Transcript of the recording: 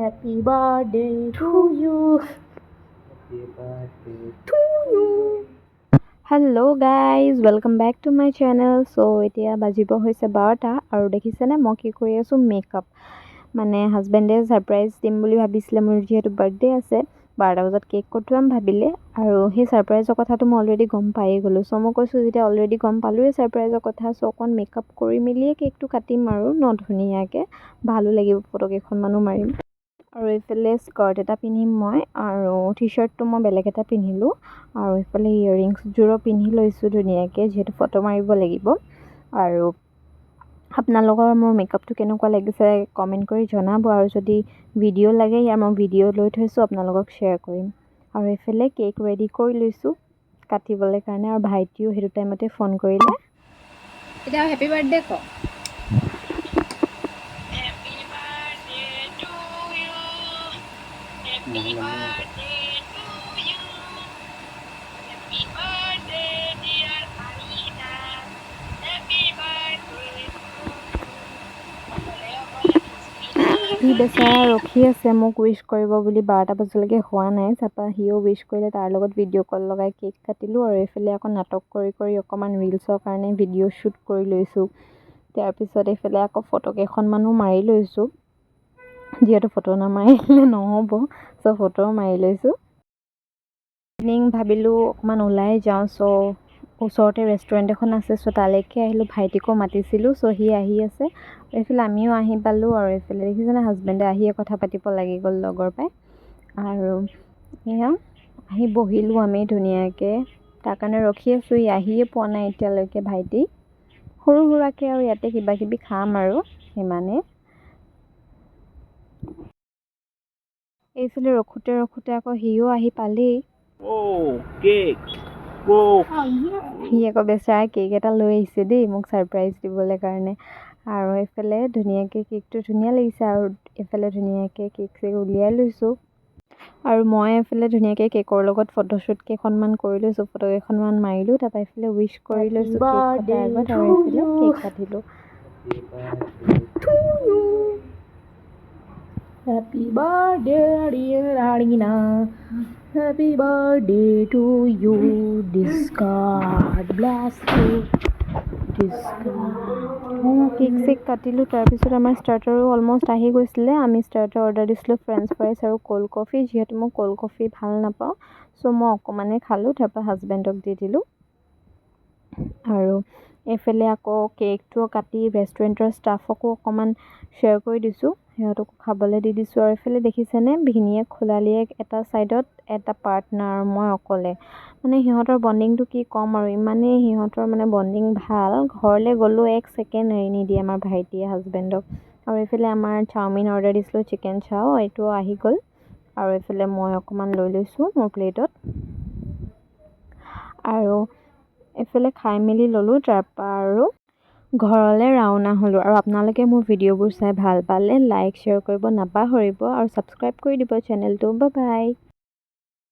Happy birthday to you. Happy birthday to you. Hello guys, welcome back to my channel. So এতিয়া বাজিব হৈছে 12টা আৰু দেখিছেনে মই কি কৰি আছো মেকআপ মানে হাজবেণ্ডে সাৰপ্ৰাইজ দিম বুলি ভাবিছিলে মোৰ যেহেতু বাৰ্থডে আছে 12টা বজাত কেক কটুৱাম ভাবিলে আৰু সেই সাৰপ্ৰাইজৰ কথাটো মই অলৰেডি গম পাই গলো সো মই কৈছো যেতিয়া অলৰেডি গম পালোৱে সাৰপ্ৰাইজৰ কথা সো অকন মেকআপ কৰি মিলিয়ে কেকটো কাটিম আৰু ধুনীয়াকে ভালো লাগিব ফটো কেইখনমানো মাৰিম আৰু ইফালে স্কাৰ্ট এটা পিন্ধিম মই আৰু টি-শাৰ্টটো মই বেলেগ এটা পিন্ধিলো আৰু ইফালে ইয়াৰিংছ জোৰো পিন্ধি লৈছো ধুনীয়াকে যেহেতু ফটো মাৰিব লাগিব আৰু আপোনালোকৰ মোৰ মেকআপটো কেনেকুৱা লাগিছে কমেন্ট কৰি জনাব আৰু যদি ভিডিও লাগে ইয়াৰ মই ভিডিও লৈ থৈছো আপোনালোকক শেয়াৰ কৰিম আৰু ইফালে কেক ৰেডি কৰি লৈছো কাটিবলৈ কাৰণে আৰু ভাইটিও হেতু টাইমতে ফোন কৰিলে এতিয়া হেপি বাৰ্থডে ক Happy birthday to you. Happy birthday, dear Alina. Happy birthday to you. Bechara ৰখি আছে মোক উইশ কৰিব বুলি 12টা বজালৈকে হোৱা নাই চাপা হিও উইশ কৰিলে তাৰ লগত ভিডিও কল লগাই কেক কাটিলো আৰু এফালে আকৌ নাটক কৰি অকমান ৰিলছৰ কাৰণে ভিডিও শুট কৰি লৈছো তাৰ পিছত এফালে আকৌ ফটো কেইখনমানো মাৰি লৈছো যেহেতু ফটো নামাৰিলে নহব সো ফটো মাৰি লৈছো ইভিনিং ভাবিলো অকমান ওলাই যাওঁ সো ওচৰতে ৰেষ্টুৰেন্ট এখন আছে সো তালৈকে আহিলো ভাইটিকো মাতিছিলো সো হি আহি আছে এফালে আমিও আহি পালো আৰু এফালে দেখিছেনে হাজবেণ্ডে আহিয়ে কথা পাতিব লাগি গল লগৰ পাই আৰু এয়া আহি বহিলো আমি ধুনীয়াকে তাৰ কাৰণে ৰখি আছো ই আহিয়ে পোৱা নাই এতিয়ালৈকে ভাইটি সৰু সুৰাকে আৰু ইয়াতে কিবা কিবি খাম আৰু ইমানে এইফালে ৰখোতে আকৌ হিও আহি পালেই কেক হি আকৌ বেচাৰা কেক এটা লৈ আহিছে দেই মোক সাৰপ্ৰাইজ দিবলৈ কাৰণে আৰু এইফালে ধুনীয়াকে কেকটো ধুনীয়া লাগিছে আৰু এইফালে ধুনীয়াকে কেক উলিয়াই লৈছো আৰু মই এইফালে ধুনীয়াকে কেকৰ লগত ফটোশুট কেইখনমান কৰি লৈছো ফটো কেইখনমান মাৰিলো তাৰ পৰা এইফালে উইশ কৰি লৈছো কেক কটাৰ আগত আৰু এইফালে cake কাটিলো Happy birthday, dear Alina. Happy birthday to you. This God bless you. This God. Cake চেক কাটিলো তাৰপিছত আমাৰ ষ্টাৰ্টাৰো অলমোষ্ট আহি গৈছিলে আমি ষ্টাৰ্টাৰ অৰ্ডাৰ দিছিলো ফ্ৰেঞ্চ ফ্ৰাইজ আৰু কোল্ড কফি যেহেতু মই কোল্ড কফি ভাল নাপাওঁ সো মই অকমানে খালো তাৰপৰা হাজবেণ্ডক দি দিলো আৰু এফালে আকৌ কেকটো কাটি ৰেষ্টুৰেন্টৰ ষ্টাফকো অকমান শ্বেয়াৰ কৰি দিছো সিহঁতকো খাবলৈ দি দিছো আৰু এফালে দেখিছেনে ভিনিয়ে খোলালিয়ে এটা সাইডত এটা পাৰ্টনাৰ মই অকলে মানে সিহঁতৰ বন্ডিংটো কি কম আৰু ইমানে সিহঁতৰ মানে বন্ডিং ভাল ঘৰলে গলো এক সেকেন্ড এৰি নিদিয়ে আমাৰ ভাইটিয়ে হাজবেণ্ডক আৰু এফালে আমাৰ চাওমিন অৰ্ডাৰ দিছিলো চিকেন চাও এইটো আহি গল আৰু এফালে মই অকমান লৈ লৈছো মোৰ প্লেটত আৰু এফালে খাই মেলি ললো তাৰপা আৰু ঘৰলে ৰাওনা হলো আৰু আপোনালোকে মোৰ ভিডিওবোৰ চাই ভাল পালে লাইক শ্বেয়াৰ কৰিব নাপাহৰিব আৰু সাবস্ক্ৰাইব কৰি দিব চেনেলটো বাই বাই